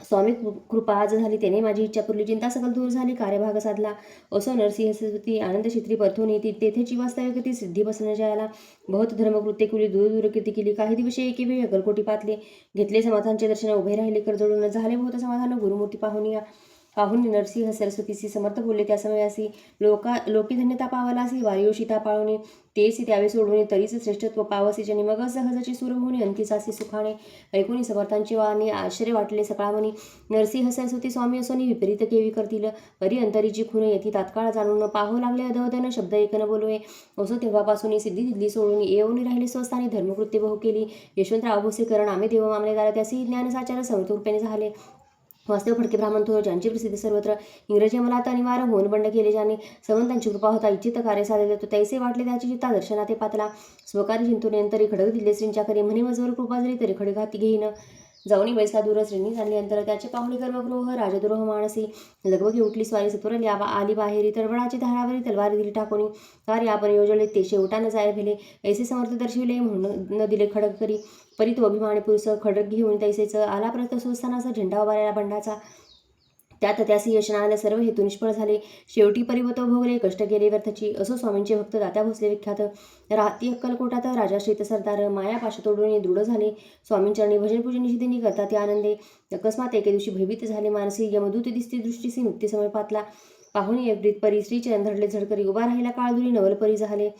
स्वामी कृपा आज झाली, त्याने माझी इच्छा पुरली, चिंता सकल दूर झाली, कार्यभाग साधला. असो नरसिंह सरस्वती आनंद क्षेत्री परतून येती, तेथेची वास्तव्य कृती सिद्धी बसण जयाला. बहुत धर्मकृत्य कुली दूर दूर कीर्ती केली, काही दिवशी एके वेळी अकलकोटी पातले, घेतले समाधानचे दर्शन, उभे राहिले कर जोडून, झाले बहुत समाधान गुरुमूर्ती पाहुनी नरसिंह सरस्वतीसी समर्थ बोलले त्या समयासी, लोकी धन्यता पावलासी, वारियो सीता पाळवणे, तेसी त्यावे सोडवणे, तरीच श्रेष्ठत्व पावसी जनी, मग सहजची सुर होणे, अंकिसासी सुखाणे. ऐकून समर्थांची वाणी आश्चर्य वाटले सकळामणी, नरसिंह सरस्वती स्वामी असोनी विपरीत केवी करतील, परी अंतरीची खून येती तात्काळ जाणून, पाहू लागले अधवदन शब्द एक न बोलवे. असो तेव्हापासून सिद्धी दिली सोडून, येऊन राहिले स्वस्थानी, धर्मकृत्य बहु केली, यशवंतराव भोसेकर नामे देव मामलेदार, त्यासी ज्ञानसाचार समर्थ रूपेने झाले. वास्तव फडके ब्राह्मण थोर, ज्यांची प्रसिद्धी सर्वत्र, इंग्रजी मला अनिवार्य होऊन बंड केले, ज्याने संवंतांची कृपा होता इच्छित कार्य साधले, तो तैसे वाटले त्याची चित्ता दर्शना ते पातला, स्वकारी चिंतून तरी खडक दिले श्रींच्या करी, म्हणे मजवर कृपा जरी तरी खडे घाती घेईन, जाऊनी बैसला दूर श्रेणी झाली अंतर, त्याचे पाहुणे कर्मगृह राजद्रोह मानसी, लगबगी उठली स्वारी सत्वर आली बाहेरी, तळवळाची धारावरी तलवारी दिली टाकून, कार्य आपण योजले ते शेवटा न जाय भेले, ऐसे समर्थ दर्शविले म्हणून न दिले खडक करी, परी तो अभिमानी पुरुष खडक घेऊन तैसेच आला परत संस्थानाचा झेंडा उभारला बंडाचा, त्यात त्यासी यश आलं, सर्व हेतू निष्फळ झाले, शेवटी परिवतो भोगले, कष्ट गेले व्यर्थची. असो स्वामींचे भक्त दात्या भोसले विख्यात, राहती अक्कलकोटात राजाश्रित सरदार, माया पाश तोडून दृढ झाले, स्वामींचरणी भजन पूजन निषेधनी करता ते आनंदे. अकस्मात एके दिवशी भयभीत झाले मानसी, यमदूत दिसती दृष्टीसी मुक्ती समय पातला, पाहुणे एकब्रीत परी श्रीचरण धडले झडकरी, उभा राहिला काळदुरी नवलपरी झाले,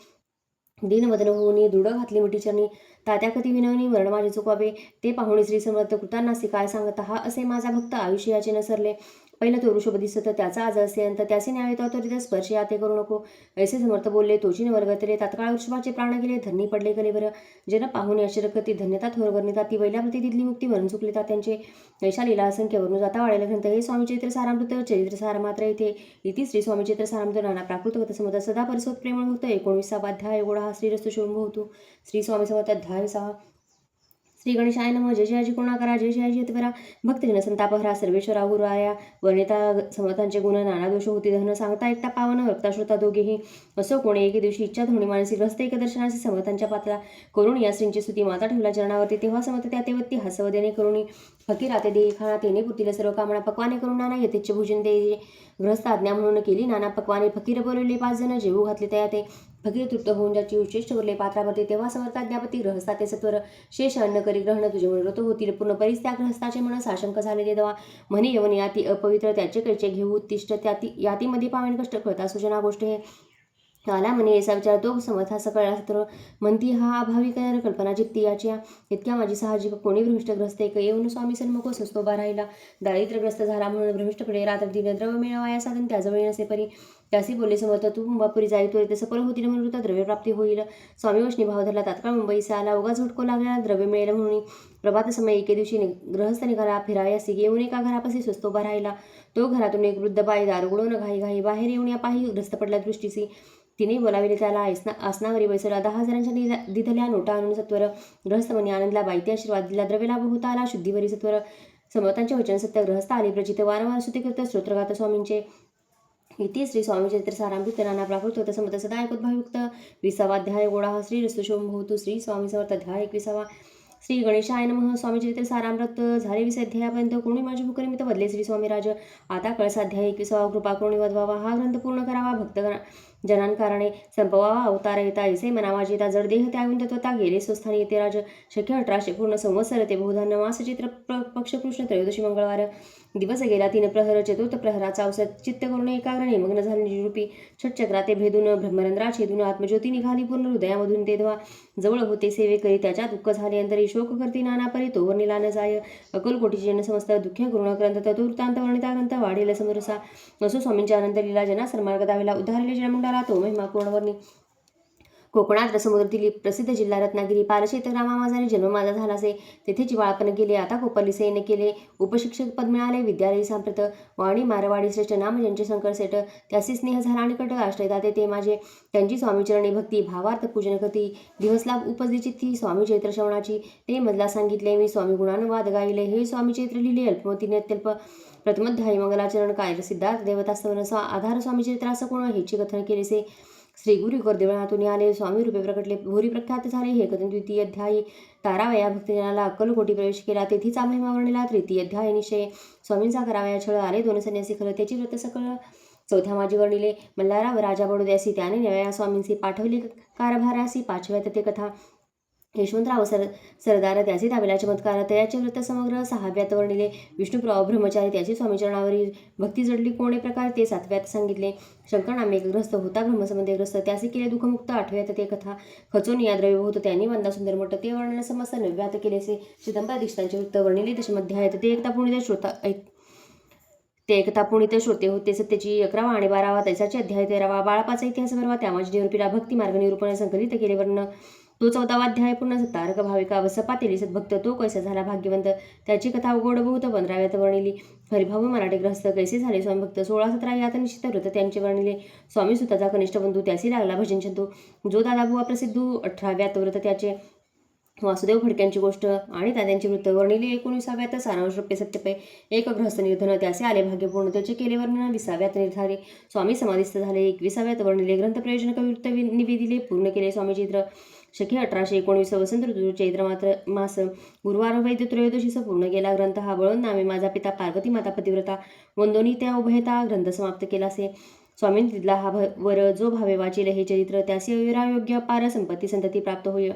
दीनवदन होऊनी दृढ घातली मिठीचरणी, तात्या कधी विनवणी मरण माझे चुकावे, ते पाहुणे श्री समर्थ कृतांनासी काय सांगत, हा असे माझा भक्त आयुष्याचे नसरले, पहिला तो वृषभ दिसत त्याचा आज असे अंत, त्याचे न्याय तो त्वरित स्पर्श याते करू नको, ऐसे समर्थ बोलले तोची वर्गतले, तात्काळ वृषभाचे प्राण गेले, धरणी पडले कलेवर, जन पाहुणे आश्चर्यकती धन्यता थोर वर्णिता, ती वैल्याप्रती दिली मुक्ती मरण चुकले त्यांचे, ऐशा लीला असंख्य वरून जाता वाढेल ग्रंथ, हे स्वामी चरित्र सारामृत चरित्र सार मात्र येथे इति श्री स्वामी चरित्र सारामृत नाना प्राकृत कथ समर्थ सदा परिसोत प्रेमळ भक्त 19वा अध्याय गोडा हा श्रीरस्तु शोभवतु. श्री स्वामी समर्थ अध्याय 6. श्री गणेशाय नमः. जय जयाजी करुणाकरा, जय जयाजी यतिवरा, भक्तजन संतापहरा, सर्वेश्वरा गुरुआर्या, वर्णिता समर्थांचे गुण, नाना दोष होती दहन, सांगता एकटा पावन, रक्ताश्रोता दोघेही, असो कोणी एके दिवशी इच्छा धोणी मानसी, ग्रस्त एक दर्शनासी समर्थांच्या पात्रा, करून या श्रींची स्तुती माता ठेवला चरणावरती, तेव्हा समर्थ त्या तेवत्ती हसव देणे करुणी, फकीर आते देई खाना, तेने पुतीला सर्व कामना, पक्वाने करून नाना यथेच्छ भोजन दे, गृहस्थ आज्ञा म्हणून केली नाना पक्वाने, फकीर बोलवले 5 जण, जेवू घातले तया ते, फकीर तृप्त होऊन ज्याची उच्चेष्ट उरले पात्रावरती, तेव्हा समर्थाज्ञापती ग्रहस्थाते सत्वर, शेष अन्न करी ग्रहण तुझे म्हणत होतील पूर्ण, परीस त्या ग्रहस्थाचे मन साशंक झाले ते दवा, म्हणे यवन याती अपवित्र, त्याचे कैचे घेऊ उत्तिष्ठ, यातीमध्ये पावन कष्ट कळता सूचना गोष्ट हे, आला म्हणे ऐसा विचार तो समर्था सकळला तर, म्हणती हा अभावी कल्पना चित्ती याच्या, इतक्या माझी साहजिक कोणी भ्रष्टग्रस्त एक, येऊन स्वामी सन्मुख स्वस्तोबा राहिला, दारिद्र्यग्रस्त झाला म्हणून भ्रष्टकडे रात्र दिन द्रव्य मिळवा या साधन त्याजवळ नसे परी, त्यासी बोलले समर्थ तू मुंबापुरी जाई त्वरित सफल होतील म्हणून द्रव्य प्राप्ती होईल, स्वामी वशनी भाव धरला, तात्काळ मुंबईचा आला, उगा झुटको लागला द्रव्य मिळेल म्हणून, प्रभात समय एके दिवशी गृहस्थ निघाला फिरायासी, येऊन एका घरापाशी स्वस्तोबा राहिला, तो घरातून एक वृद्ध बाई दारुगडून घाई बाहेर येऊन या पाही ग्रस्त पडल्या दृष्टीसी, तिने बोलाविले त्याला, आसनावरी बैसला, 10 जणांच्या दिधल्या नोटा आणून सत्वर, गृहस्थमनी आनंदला, बाईते आशीर्वाद दिला, द्रव्यलाभ होता आला, शुद्धीवरी सत्वर, समर्थांचे वचन सत्य, ग्रहस्थ आले प्रचित, वारंवार स्तुतीकृत स्तोत्रगात स्वामींचे, इति श्री स्वामी चरित्र सारामृत नाना प्राकृत होत समर्थ सदा ऐकोद्भायुक्त. 20वा अध्याय गोडा हा श्री रस्तु शोभवतु. श्री स्वामी समर्थ अध्याय 21वा. श्री गणेशाय नमः. स्वामी चरित्र सारामृत झाले 20 अध्यायापर्यंत. कोणी माझे भूकनिमित्त बदले श्री स्वामीराज. आता कळसाध्याय 21वा. कृपा करुणी वधवावा. हा ग्रंथ पूर्ण करावा. भक्त जनांकारणे संपवावा. अवतार येता ऐसे मनावा जेता. जड देह त्यागून तत्वता गेले स्वस्थानी येते राज. शक्य 1800 पूर्ण संवत्सर ते बहुधान्य मास चित्र पक्ष कृष्ण त्रयोदशी मंगळवार. दिवस गेला 3 प्रहर. चतुर्थ प्रहराचा अवसर चित्त करून एकाग्र निमग्न झाले निरूपी. षटचक्राते भेदून ब्रह्मरंध्रा छेदून आत्मज्योती निघाली पूर्ण हृदयामधून तेव्हा जवळ होते सेवे करी. त्याच्या दुःख झाले अंतरी. शोक करती नाना परी तोवर निला न जाय. अकलकोटीचे जन समस्त दुःख गुरुण ग्रंथ तत्ववृत्तांत वर्णिता ग्रंथ वाढेल समरसा. असो स्वामींच्या अनंत लीला जना सन्मार्ग दाविला. उद्धारले जनमंडळा तो महिमा पूर्णवर्णी. कोकणात समुद्रातील प्रसिद्ध जिल्हा रत्नागिरी. पालशेत रामा माझा जन्म माझा झालासे. तेथेची बाळपण गेले. आता कोपरली सैन्य केले. उपशिक्षक पद मिळाले. विद्यालयी सांप्रत. वाणी मारवाडी श्रेष्ठ नाम ज्यांचे शंकर सेठ. त्यासी स्नेह झाला आणि कट आश्रयतात ते माझे. त्यांची स्वामीचरणी भक्ती भावार्थ पूजन करती. दिवसला उपजली चित्ती स्वामी चैत्र श्रवणाची. ते मजला सांगितले मी स्वामी गुणानुवाद गायले. हे स्वामी चैत्र लिहिले अल्पमतीने अत्यल्प. प्रथमोध्यायी मंगलाचरण काय सिद्धार्थ देवतास्तवन आधार स्वामी चरित्रास कोण हेची कथन केलेसे. श्री गुरु करदेवळातून आले स्वामी रूपे प्रकटले. भूरी प्रख्यात झाले हे कथन. द्वितीय अध्यायी तारावया भक्तजनाला अक्कलकोटी प्रवेश केला. तेथीचा महिमा वर्णिला. तृतीय अध्याय निश्चय. स्वामींचा करावया छळ. आले 2 संन्यासी खल. त्याची व्रत सकळ. चौथ्या माजी वर्णिले. मल्हारा व राजा बडोद्यासी त्याने नव्या स्वामींची पाठवली कारभारासी. पाचव्यात ते कथा. यशवंतराव सरदार त्याचे दाविला चमत्कार. तयाचे व्रत समग्र. सहाव्यात वर्णिले. विष्णू ब्रह्मचारी त्याची स्वामी चरणावरी भक्ती जडली कोणे प्रकार ते सातव्यात सांगितले. शंकर नामे एक ग्रस्त होता ब्रह्मसंबंधी ग्रस्त त्याचे केले दुःखमुक्त. आठव्यात ते कथा. खचून या द्रव्यभूत त्यांनी वंदा सुंदर मठ ते वर्णन समस्त. नवव्यात केलेसे चिदंबर दीक्षितांचे वृत्त वर्णिले. दशमध्यायात ते एकता पुणित श्रोते होते. सत्तेची 11वा आणि 12वा तैसाचे अध्याय 13वा. बाळापाचा इतिहास भरवा. त्यामाजी निरूपिला भक्ती मार्ग निरूपण संकलित केले वर्ण. तो 14वा अध्याय पूर्ण. तारक भाविका वसपा तेली सद्भक्त तो कैसा झाला भाग्यवंत त्याची कथा गोड बहुत. 15व्यात वर्णिली. हरिभाऊ मराठे ग्रस्त कैसे झाले स्वामीभक्त. 16-17 यात निश्चित व्रत त्यांचे वर्णिले. स्वामी सुताचा कनिष्ठ बंधू त्यासी लागला भजन छंदू जो दादा बुवा प्रसिद्धू. 18व्यात व्रत त्याचे वासुदेव फडक्यांची गोष्ट आणि दाद्यांची वृत्त वर्णिले. 19व्यात सारांश रुपये सत्यपै एक गृहस्थ निर्धन त्याचे आले भाग्यपूर्ण त्याचे केले वर्णन. 20व्यात निर्धारे स्वामी समाधिस्थ झाले. 21व्यात वर्णिले. ग्रंथ प्रयोजन कविवृत्त निवेदिले पूर्ण केले स्वामी चित्र. शके 1819 वसंत ऋतू चैत्र मास गुरुवार वैद्य त्रयोदशीस पूर्ण केला ग्रंथ हा. वळून नामे माझा पिता पार्वती माता पतिव्रता वंदोनी त्या उभयता ग्रंथ समाप्त केलासे. स्वामींनी दिला हा वर जो भावे वाचील हे चरित्र त्यासी अविरायोग्य पार संपत्ती संतती प्राप्त होय.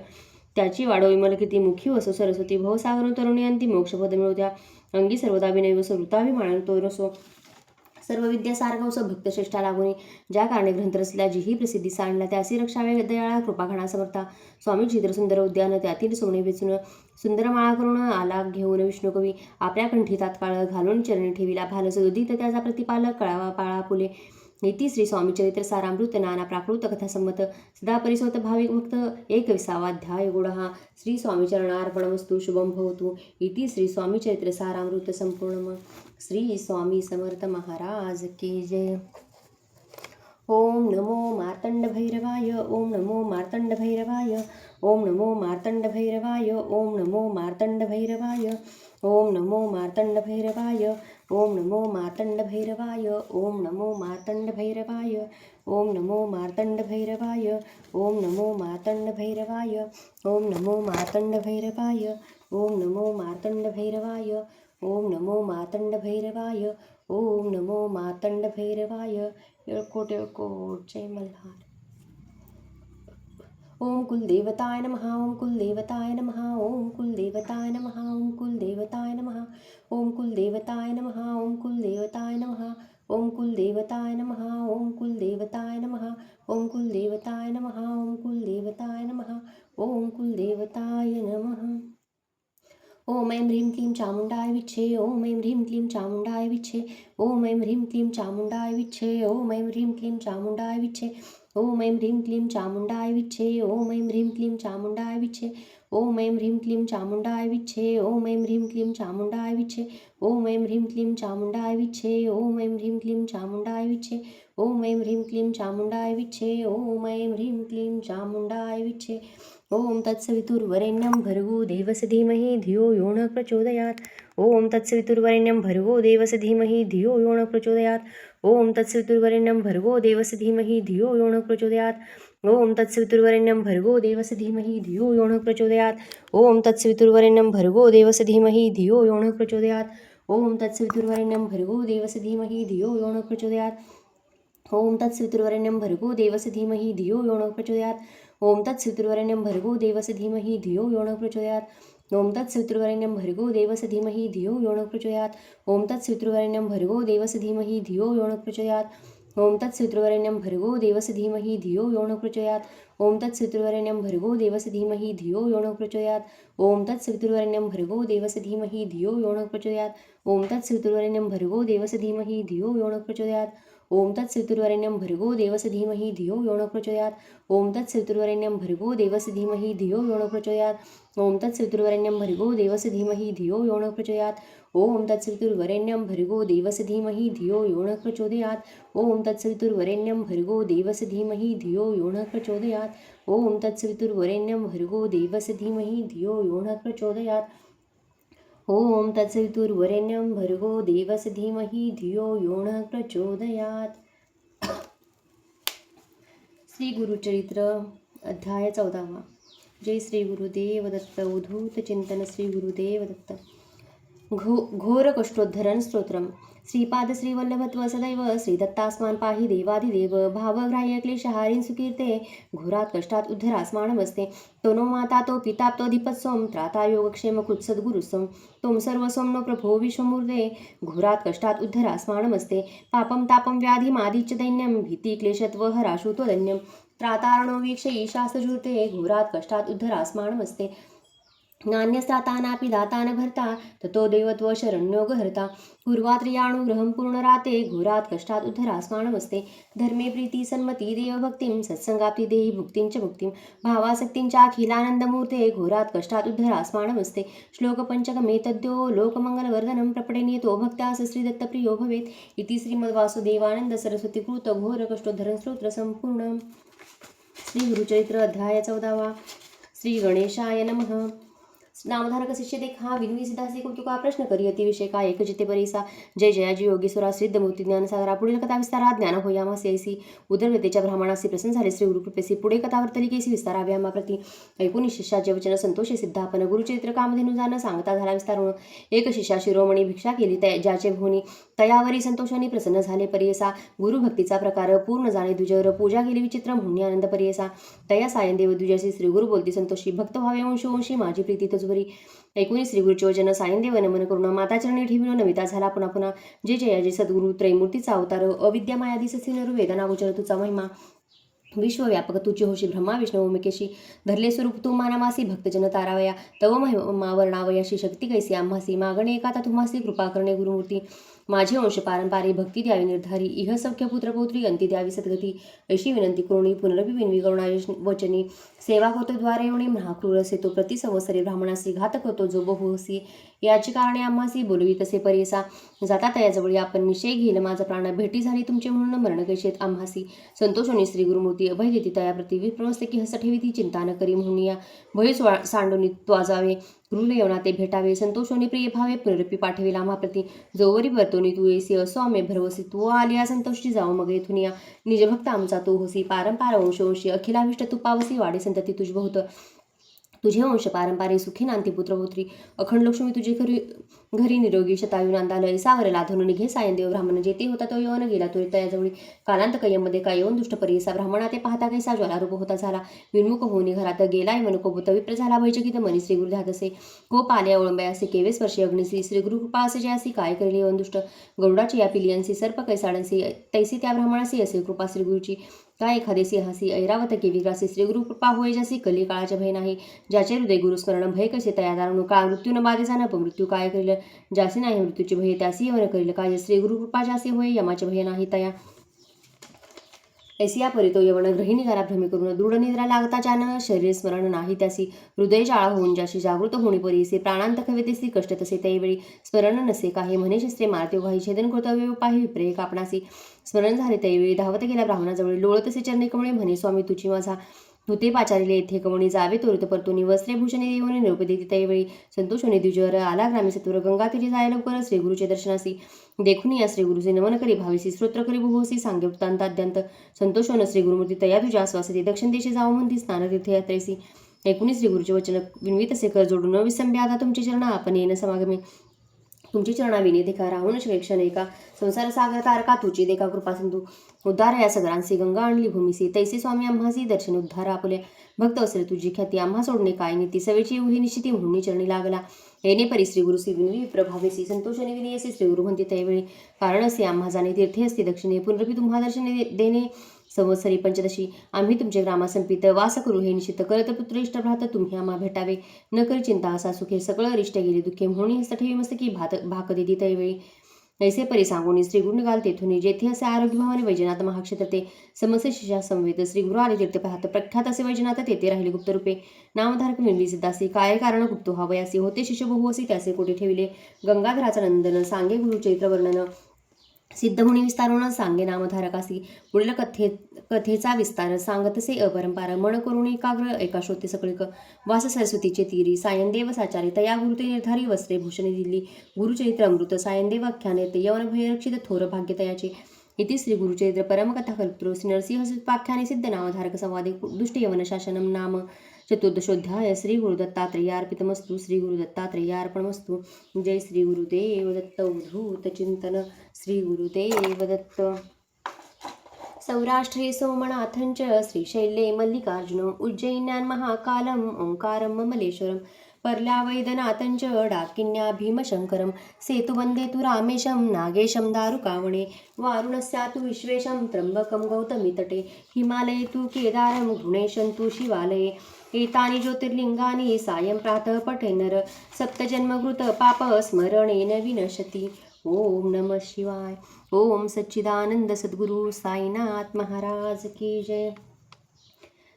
त्याची वाढो विमल कीर्ती मुखी वसो सरस्वती भवसागरून तरुणी अंती मोक्षपद मिळवत्या अंगी सर्वदा विनय वसो वृताभिमान तो रसो सर्व विद्या सारगवसो भक्त श्रेष्ठा लागुनी ज्या कारणे ग्रंथ रचल्या जी ही प्रसिद्धी सांडला त्यासी रक्षावे दयाळा कृपाघणा समर्था. स्वामी चित्र सुंदर उद्यान त्यातील सोने वेचून सुंदर माळा करून आला घेऊन विष्णुकवी आपल्या कंठी तात्काळ घालून चरणी ठेविला भालस उदित त्याचा प्रतिपालक कळावा पाळा फुले. इति श्री स्वामी चरित्र सारामृत नाना प्राकृत कथा संमत सदा परिसोत भाविक भक्त 21वा अध्याय गुढहा. श्री स्वामी चरणार्पणमस्तु शुभम भवतु. इति श्री स्वामी चरित्र सारामृत संपूर्ण. श्री स्वामी समर्थ महाराज की जय. ओम नमो मार्तंड भैरवाय. ओम नमो मार्तंड भैरवाय. ओम नमो मार्तंड भैरवाय. ओम नमो मार्तंड भैरवाय. ओम नमो मार्तंड भैरवाय. ओम नमो मार्तंड भैरवाय. ओम नमो मार्तंड भैरवाय. ओम नमो मार्तंड भैरवाय. ओम नमो मार्तंड भैरवाय. ओम नमो मार्तंड भैरवाय. ओम नमो मार्तंड भैरवाय. ओम नमो मार्तंड भैरवाय. ओम नमो मार्तंड भैरवाय. येळकोट येळकोट जय मल्हार. ओम कुलदेवताय नमः. ओम कुलदेवताय नमः. ओम कुलदेवताय नमः. ओम कुलदेवताय नमः. ओम कुलदेवताय नमः. ओम कुलदेवताय नमः. ओम कुलदेवताय नमः. ओम कुलदेवताय नमः. ओम कुलदेवताय नमः. ओम कुलदेवताय नमः. ओम कुलदेवताय नमः. ओम ऐं ह्रीं क्लीं चामुंडाय विच्छे. ओम ऐं ह्रीं क्लीं चामुंडाय विच्छे. ओम ऐं ह्रीं क्लीं चामुंडाय विच्छे. ओम ऐं ह्रीं क्लीं चामुंडाय विच्छे. ओम ऐं ह्रीं क्लीं चामुंडाय विच्छे. ओम ऐं ह्रीं क्लीं चामुंडाय विच्छे. ओम ऐं ह्रीं क्लीं चामुंडाय विच्छे. ओम ऐं ह्रीं क्लीं चामुंडाय विच्छे. ओम ऐं ह्रीं क्लीं चामुंडाय विच्छे. ओम ऐं ह्रीं क्लीं चामुंडाय विच्छे. ओम ऐं ह्रीं क्लीं चामुंडाय विच्छे. ओम ऐं ह्रीं क्लीं चामुंडाय विच्छे. ओम तत्सवितुर्वरेण्यं भर्गो देवस्य धीमहि धियो यो न प्रचोदयात्. ओम तत्सवितुर्वरेण्यं भर्गो देवस्य धीमहि धियो यो न प्रचोदयात्. ओम तत्सवितुर्वरेण्यं भर्गो देवस्य धीमहि धियो यो न प्रचोदयात्. ओम तत्सवितुर्वरेण्यं भर्गो देवस्य धीमहि धियो यो न प्रचोदयात्. ओम तत्सवितुर्वरेण्यं भर्गो देवस्य धीमहि धियो यो न प्रचोदयात्. ओम तत्सवितुर्वरेण्यं भर्गो देवस्य धीमहि धियो यो न प्रचोदयात्. ओम तत्सवितुर्वरेण्यं भर्गो देवस्य धीमहि धियो यो न प्रचोदयात्. ओम तत्सवितुर्वरेण्यं भर्गो देवस्य धीमहि धियो यो न प्रचोदयात्. ओम तत्सवितुर्वरेण्यं भर्गो देवस्य धीमहि धियो यो न प्रचोदयात्. ओम तत्सवितुर्वरेण्यं भर्गो देवस्य धीमहि धियो यो न प्रचोदयात्. ओम तत्सवितुर्वरेण्यं भर्गो देवस्य धीमहि धियो यो न प्रचोदयात्. ओम तत्सवितुर्वरेण्यं भर्गो देवस्य धीमहि धियो यो न प्रचोदयात्. ओम तत्सवितुर्वरेण्यं भर्गो देवस्य धीमहि धियो यो न प्रचोदयात्. ओम तत्सवितुर्वरेण्यं भर्गो देवस्य धीमहि धियो यो न प्रचोदयात्. ओम तत्सवितुर्वरेण्यं भर्गो देवस्य धीमहि धियो यो न प्रचोदयात्. ओम तत्सवितुर्वरेण्यं भर्गो देवस्य धीमहि धियो यो न प्रचोदयात्. ओम तत्सवितुर्वरेण्यं भर्गो देवस्य धीमहि धियो यो न प्रचोदयात्. ओम तत्सवितुर्वरेण्यं भर्गो देवस्य धीमहि धियो यो न प्रचोदयात्. ओम तत्सवितुर्वरेण्यं भर्गो देवस्य धीमहि धियो यो न प्रचोदयात्. ओम तत्सवितुर्वरेण्यं भर्गो देवस्य धीमहि धियो यो न प्रचोदयात्. ओम तत्सवितुर्वरेण्यं भर्गो देवस्य धीमहि धियो यो न प्रचोदयात्. श्री गुरुचरित्र अध्याय 14वा. जय श्री गुरुदेव दत्त. उद्धूत चिंतन श्री गुरुदेव दत्त. घोर कष्टोद्धरण स्तोत्रम. श्रीपाद श्रीवल्लभत्व सदैव श्रीदत्तास्मान् पाहि देवादिदेव. भावग्राह्य क्लेशहारिं सुकीर्ते घोरात् कष्टात् उद्धरास्मानमस्ते. तो नो माता तो पिता तो धिपत्सोम त्राता योगक्षेम कृत्सद्गुरुस्वम. तोम सर्वसोम नो प्रभो विश्वमूर्ते घोरात् कष्टात् उद्धरास्मानमस्ते. पापं तापं व्याधिमादिच दैन्यं भीति क्लेशत्व हराशु त्वदन्यं. त्रातारणो वीक्षयी शास्त्रजूर्ते घोरात् कष्टात् उद्धरास्मानमस्ते. नान्यस्त्रातानापि दाता न भर्ता ततो देवत्व शरण्योगहर्ता. पूर्वात्रियाणुग्रहं पूर्णराते घोरात् कष्टात् उद्धरास्मानमस्ते. धर्मे प्रीती सन्मती देवभक्तिं सत्संगाप्ति देहि भुक्तिं च मुक्तिं. भावासक्तिं चाखिलानन्दमूर्ते घोरात् कष्टात् उद्धरास्मानमस्ते. श्लोकपञ्चकमेतद्यो लोकमङ्गलवर्धनं प्रपठेनेतो भक्त्या स श्रीदत्तप्रियो भवेत्. इति श्रीमद्वासुदेवानंद सरस्वती कृत घोर कष्टोद्धरण स्तोत्र संपूर्ण. श्री गुरुचरित्र अध्याय 14. श्री गणेशाय नमः. नामधारक शिष्य देखा विनवी सिद्धासी कौतुका प्रश्न करी अतिविषय का एक जिते परीसा. जय जयाजी योगेश्वरा सिद्ध मूर्ती ज्ञानसागरा. पुढील कथा विस्तारा ज्ञान होयामासी ऐसी उदरव्यतेच्या ब्राह्मणासी प्रसन्न झाले श्री गुरुकृपेसी. पुढे कथावर्तली केसी विस्तारावी आम्हाप्रती. ऐकून शिष्याचे वचन संतोषे सिद्धापन. गुरुचरित्र कामधेनु जाण सांगता झाला विस्तारून. एक शिष्या शिरोमणी भिक्षा केली ज्याचे भोनी तयावरी संतोषाने प्रसन्न झाले परियसा. गुरुभक्तीचा प्रकार पूर्ण जाणे द्विजवर. पूजा केली विचित्र म्हणून आनंद परियसा. तया सायंदेव द्विजाशी श्री गुरु बोलती संतोषी. भक्त व्हावे अंशोंशी माझी प्रीती तुझवरी. ऐकून श्री गुरुचे वचन सायंदेव नमन करुणा. माताचरणी ठेविनो नमिता झाला पुन्हा पुन्हा. जे जयाजी सद्गुरु त्रैमूर्तीचा अवतार. अविद्या मायादिस सिनरू वेदना गोचर तुझा महिमा. विश्वव्यापक तुझी होशी ब्रह्मा विष्णू ओमिकेशी. धरले स्वरूप तू मानवासी भक्तजन तारावया. तव महिमा वर्णावयाशी शक्ती कैसी आम्हासी. मागणे एकाता तुम्हासी कृपा करणे गुरुमूर्ती. माझे अंश पारंपारी भक्ती द्यावी निर्धारी. इह सख्य पुत्रपौत्री अंती द्यावी सद्गती. अशी विनंती करुणी पुनरपी विनवी करुणा वचनी. सेवा करतो द्वारे येणे महाक्रूर असे तो. प्रति संवत्सरी ब्राह्मणासी घात करतो जो बहुसी. याची कारणे आम्हासी बोलवी तसे परियसा. जाता तयाजवळी आपण निश्चय घेईल माझा प्राण. भेटी झाली तुमचे म्हणून मरण कैशेत आम्हासी. संतोषोनी श्री गुरुमूर्ती अभय देती तयाप्रती. विप्रवस्ते की हस ठेवी ती चिंता न करी म्हणून या. भय सांडोनी त्वाजावे गृह येवना ते भेटावे. संतोषोनी प्रिय भावे पुनरपी पाठविला आम्हाप्रती. जोवरी वर्तोनी तू येसी असो आम्ही भरवसी. तू आलिया संतोषी जाऊ मग येथून या. निजभक्त आमचा तो होसी. पारंपार वंशवंशी अखिलाविष्ट तू पावसी. वाढे संतती तुझ बहुत. तुझे वंश पारंपारी सुखी नांती पुत्रपुत्री. अखंड लक्ष्मी तुझे घरी निरोगी शतायू नांदाल. ऐसावर लाधून निघे सायंदेव ब्राह्मण. जेथे होता तो यवन गेला तो तयाजवळी. कालांत कय्यमध्ये काय येऊन दुष्ट परियसा. ब्राह्मणा ते पाहता कैसा ज्वालारूप होता झाला. विन्मुख होऊन घरात गेलाय मनकोभूत. विप्र झाला भयचकित मनी श्री गुरु ध्यातसे. कोप आल्या ओळंबयासी केवे स्पर्शी अग्निसी. श्री गुरु कृपा असे जयासी काय करेल येऊन दुष्ट. गरुडाची या पिलियांसी सर्प कैसाडंसी. तैसी त्या ब्राह्मणासी असे कृपा श्री गुरुची. काय एखादे सिंहासी ऐरावत केवी ग्रासी. श्री गुरु कृपा होय जासी कली काळाचे भय नाही. ज्याचे हृदय गुरुस्मरण भय कसे तया दारुण. काळ मृत्यू न बाधे जाण अपमृत्यू काय करील. ज्यासी नाही मृत्यूचे भय त्यासी यवन करील काय. श्री गुरु कृपा ज्यासी होय यमाचे भय नाही तया. ऐसिया परितो यवन ग्रहिणी घरा भ्रमी करून. दृढ निद्रा लागता ज्यानं शरीर स्मरण नाही त्यासी. हृदय जाळा होऊन ज्याशी जागृत होणी परियसे. प्राणांत खवेतेसी कष्ट तसे त्यावेळी. स्मरण नसे काही म्हणे शस्त्रे मारते घाई. छेदन कर्तव्य पाही विप्रे कापणासी. स्मरण झाले त्यावेळी धावत गेला ब्राह्मणाजवळी. लोळतसे चरणे कमळे म्हणे स्वामी तुझी माझा. होते पाचारिले येथे कवणी जावे त्वरित परतुनी. वस्त्रे भूषणे देवने निरोप देती त्यावेळी. संतोषोने द्विजवर आला ग्रामी सत्वर. गंगातीरी जाय लवकर श्री गुरुचे दर्शनासी. देखून या श्री गुरुचे नमन करी भाविसी. स्तोत्र करी बहुसी सांगे वृत्तांताद्यंत. संतोषोन श्री गुरुमूर्ती तया तुझ्या आश्वासती. दक्षिण देशी जाऊ म्हणती स्नान तीर्थयात्रेसी. ऐकून श्री गुरुचे वचन विनवी तसे कर जोडून. न विसंबे आता तुमचे चरण आपण येणं समागमे. तुमची चरणाविनी देखा राहून क्षण एका. संसार सागर तारका तुझी देखा कृपा सिंधू. उद्धार या सगळ्यांसी गंगा आणली भूमीसी. तैसे स्वामी आम्हासी दर्शन उद्धार आपले. भक्त असले तुझी ख्याती आम्हा सोडणे काय नीती. सवेची उही निश्चिती म्हणून चरणी लागला. येणे परी श्री गुरुसी विनवी विप्रभावेसी. संतोषाने विनयसी श्री गुरु म्हणते त्यावेळी. कारण असे आम्हा जाणे तीर्थे असते दक्षिणे. पुनरपी तुम्हा दर्शने देणे संवत्सरी पंचदशी. आम्ही तुमचे ग्रामासंपित वास करू हे निश्चित. करत पुत्र इष्ट भ्रात तुम्ही आम्हा भेटावे. न करी चिंता असा सुखे. सगळं अरिष्ट गेली दुःखे. म्हणून हस्त ठेवी मस्तकी भाक देती त्यावेळी. ऐसे परी सांगून श्री गुरु निघाल तेथून. जेथे असे आरोग्य भावाने वैजनाथ महाक्षेत्र ते. समस्य शिष्या संवेद. श्री गुरु आले तीर्थ पाहत. प्रख्यात असे वैजनाथ तेथे राहिले गुप्त रूपे. नामधारक विनवी सिद्धासी. काय कारण गुप्तो हवयासी. होते शिष्य बहु असी त्याचे कोठे ठेविले. गंगाधराचा नंदन सांगे गुरु चैत्र वर्णन. सिद्धमुनी विस्तारून सांगे नामधारकासी. पुढील कथेचा विस्तार सांगतसे अपरंपार. मन करून एकाग्र एका श्रोते सकळिक. वास सरस्वतीचे तीरी. सायंदेव साचारी तया गुरुते निर्धारी. वस्त्रे भूषणे दिली. गुरुचरित्र अमृत सायंदेव आख्याने ते. यवन भयरक्षित थोर भाग्य तयाचे. इति श्री गुरुचरित्र परमकथा कल्पतृ श्री नरसिंह पाख्याने सिद्ध नामधारक संवादे. दुष्ट यवन शासनम नाम चतुर्दशोऽध्याय. श्री गुरुदत्तात्रेयार्पितमस्तु. श्री गुरुदत्तात्रेयार्पणमस्तु. जय श्री गुरुदेव दत्त. उद्धूत चिंतन. श्री गुरुदेव दत्त. सौराष्ट्रे सोमनाथञ्च श्रीशैले मल्लिकार्जुनम् उज्जैन्यां महाकालम् ओङ्कारं ममलेश्वरं पर्ल्यावैद्यनाथञ्च डाकिन्या भीमशङ्करं सेतुवन्दे तु रामेशं नागेशं दारुकावणे वारुणस्यातु विश्वेशं त्र्यम्बकं गौतमीतटे हिमालये तु केदारं गुणेशं तु शिवालये एतानि ज्योतिर्लिङ्गानि सायं प्रातः पठे नर सप्तजन्मकृत पाप स्मरणेन विनश्यति. ओम नमः शिवाय. ओम सच्चिदानंद सद्गुरु साईनाथ महाराज की जय.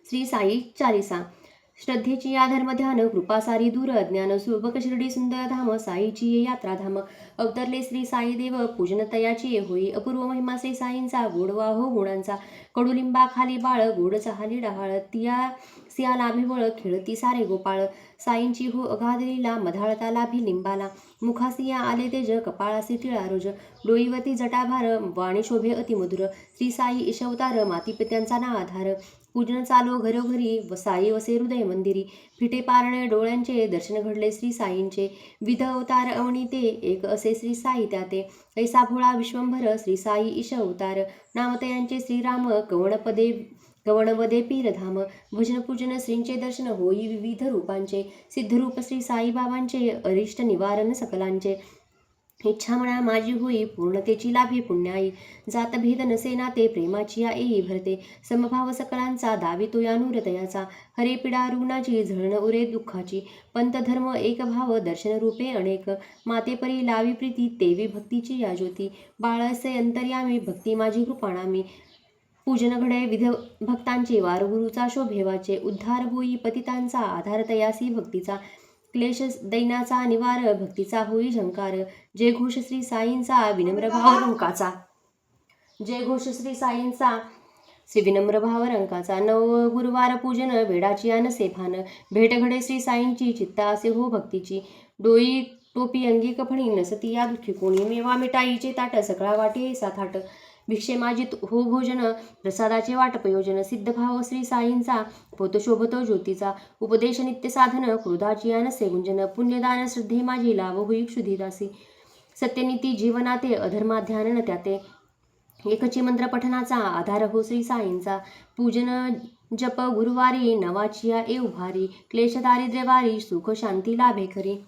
श्री साई चालीसा. श्रद्धेची या धर्मध्यान कृपा सारी दूर अज्ञान सुबक शिर्डी सुंदर धाम साईची यात्रा धाम अवतरले श्री साई देव पूजन तयाची होई अपूर्व महिमा श्री साईंचा गोडवा हो गुणांचा कडुलिंबा खाली बाळ गोड चहाली डहाळ तिया सिया लाभे वळ खेळती सारे गोपाळ साईंची हो अगाध लीला मधाळता लाभी लिंबाला मुखासिया आले तेज कपाळासी टिळा रोज डोईवती जटाभार वाणी शोभे अतिमधुर श्री साई ईशवतार माती पित्यांचा ना आधार पूजन चालो घरोघरी साई वसे हृदय मंदिरी फिटे पारणे डोळ्यांचे दर्शन घडले श्री साईंचे विध अवतार अवनीते एक असे श्री साई त्याते ऐसा भोळा विश्वंभर श्री साई ईश अवतार नामतयांचे श्रीराम कवणवदे पीरधाम भजन पूजन श्रींचे दर्शन होई विविध रूपांचे सिद्धरूप श्री साईबाबांचे अरिष्ट निवारण सकलांचे इच्छा म्हणा माझी होई पूर्णतेची लाभे पुण्याई जात भेद नसे नाते प्रेमाची या येई भरते समभाव सकलांचा दावितो या नूरतयाचा हरे पिडा रुग्णाची झळण उरे दुःखाची पंत धर्म एक भाव दर्शन रूपे अनेक मातेपरी लावी प्रीती तेवी भक्तीची या ज्योती बाळसे अंतर्यामी भक्ती माझी कृपाणामी पूजन घडे विध भक्तांचे वारगुरुचा शोभेवाचे उद्धार होई पतितांचा आधार तयासी भक्तीचा क्लेश दैनाचा निवार भक्तीचा होई झंकार जय घोष श्री साईंचा विनम्र भाव रंकाचा जय घोष श्री साईंचा श्री विनम्र भाव रंकाचा नव गुरुवार पूजन वेडाची अनसे भान भेट घडे श्री साईंची चित्ता असे हो भक्तीची डोई टोपी अंगी कफणी नसती या दुःखी कोणी मेवा मिठाईचे ताट सगळा वाटे साथाट भिक्षे माजित हो भोजन प्रसादाचे वाटपयोजन सिद्ध भाव श्री साईंचा पोत शोभतो ज्योतीचा उपदेश नित्य साधन क्रोधाची अनसे गुंजन पुण्यदान श्रद्धे माझी लाभ होई क्षुधिदासी सत्यनीती जीवनाते अधर्माध्यान त्याते एकची मंत्र पठनाचा आधार हो श्री साईंचा पूजन जप गुरुवारी नवाचिया ए उभारी क्लेश दारिद्र्यवारी सुख शांती लाभे खरी.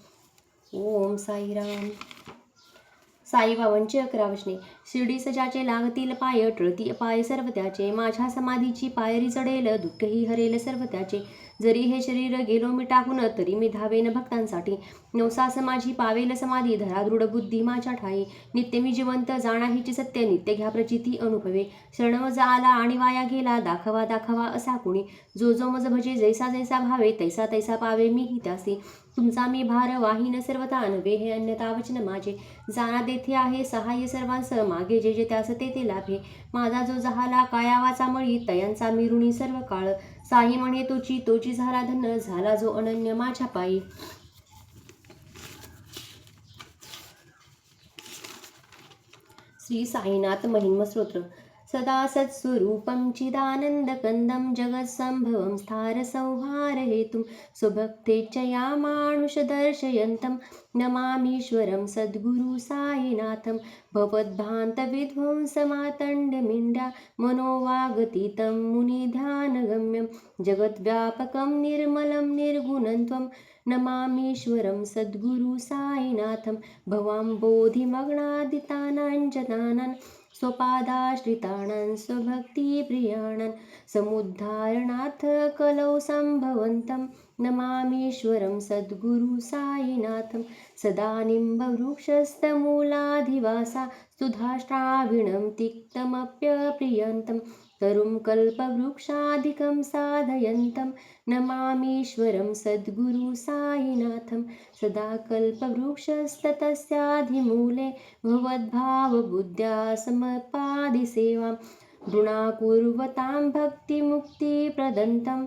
ओम साईराम. साईबाबांचे 11 वचने. शिर्डी सजाचे लागतील पाय टळती अपाय सर्व त्याचे माझ्या समाधीची पायरी चढेल दुःखही हरेल सर्व त्याचे जरी हे शरीर गेलो मी टाकून तरी मी धावेन भक्तांसाठी नवसास माझी पावेल समाधी धरा दृढ बुद्धी माझ्या ठाई नित्य मी जिवंत जाणा हिची सत्य नित्य घ्या प्रचिती अनुभवे शरण मज आला आणि वाया गेला दाखवा दाखवा असा कुणी जो जो मज भजे जैसा जैसा भावे तैसा तैसा पावे मीही त्यासी तुमचा मी भार वाहीन सर्वथा नव्हे हे अन्यथा वचन माझे जाना देथे आहे सहाय्य सर्वांस मागे जे जे त्यास ते लाभे माझा जो जहाला काया वाचा मळी तयांचा मी ऋणी सर्व काळ साई म्हणे तोची झाला धन्य झाला जो अनन्य माझ्या पायी. श्री साईनाथ महिमा स्तोत्र. सदा सत्स्वरूपं चिदानन्दकन्दं जगत्सम्भवं स्थारसंहारहेतुं स्वभक्तेच्छया मानुषदर्शयन्तं नमामीश्वरं सद्गुरु साईनाथं भवद्भ्रान्तविध्वंसमातण्डमिण्ड्या मनोवागतीतं मुनिध्यानगम्यं जगद्व्यापकं निर्मलं निर्गुणं त्वं नमामीश्वरं सद्गुरु साईनाथं भवाम्बोधिमग्नादितानां जनानां स्वपादाश्रिताणां स्वभक्तिप्रियाणां समुद्धारणार्थ कलौ सम्भवन्तं नमामीश्वरं सद्गुरु साईनाथं सदा निम्बवृक्षस्थमूलाधिवासा सुधाश्राविणं तिक्तमप्यप्रियन्तं तरुं कल्पवृक्षादिकं साधयन्तं नमामीश्वरं सद्गुरु साईनाथं सदा कल्पवृक्षस्ततस्याधिमूले भवद्भावबुद्ध्या समपादिसेवां नृणाकुर्वतां भक्तिमुक्तिप्रदन्तं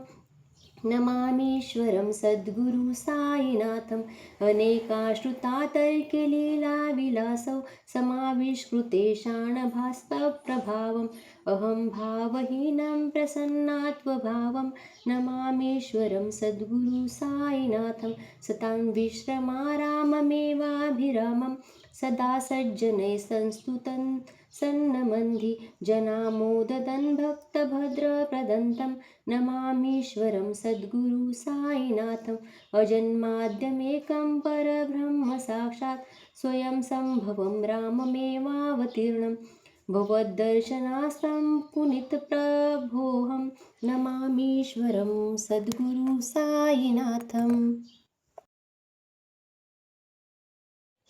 नमामीश्वरं सद्गुरु साईनाथम् अनेकाश्रुतातर्क्यलीलाविलासौ समाविष्कृते शाणभास्पप्रभावम् अहं भावहीनं प्रसन्नात्वभावं नमामीश्वरं सद्गुरु साईनाथं सतां विश्रमाराममेवाभिरामं सदा सज्जनैः संस्तुतं सन्नमन्धि जनामोददन् भक्तभद्रप्रदन्तं नमामीश्वरं सद्गुरु साईनाथम् अजन्माद्यमेकं परब्रह्म साक्षात् स्वयं सम्भवं राममेवावतीर्णं भवद्दर्शनास्तं पुनीतप्रभोऽहं नमामीश्वरं सद्गुरु साईनाथम्.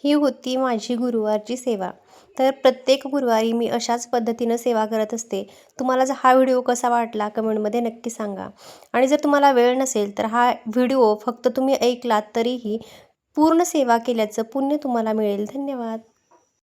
ही होती माझी गुरुवारची सेवा. तर प्रत्येक गुरुवारी मी अशाच पद्धतीनं सेवा करत असते. तुम्हाला जर हा व्हिडिओ कसा वाटला कमेंटमध्ये नक्की सांगा. आणि जर तुम्हाला वेळ नसेल तर हा व्हिडिओ फक्त तुम्ही ऐकलात तरीही पूर्ण सेवा केल्याचं पुण्य तुम्हाला मिळेल. धन्यवाद.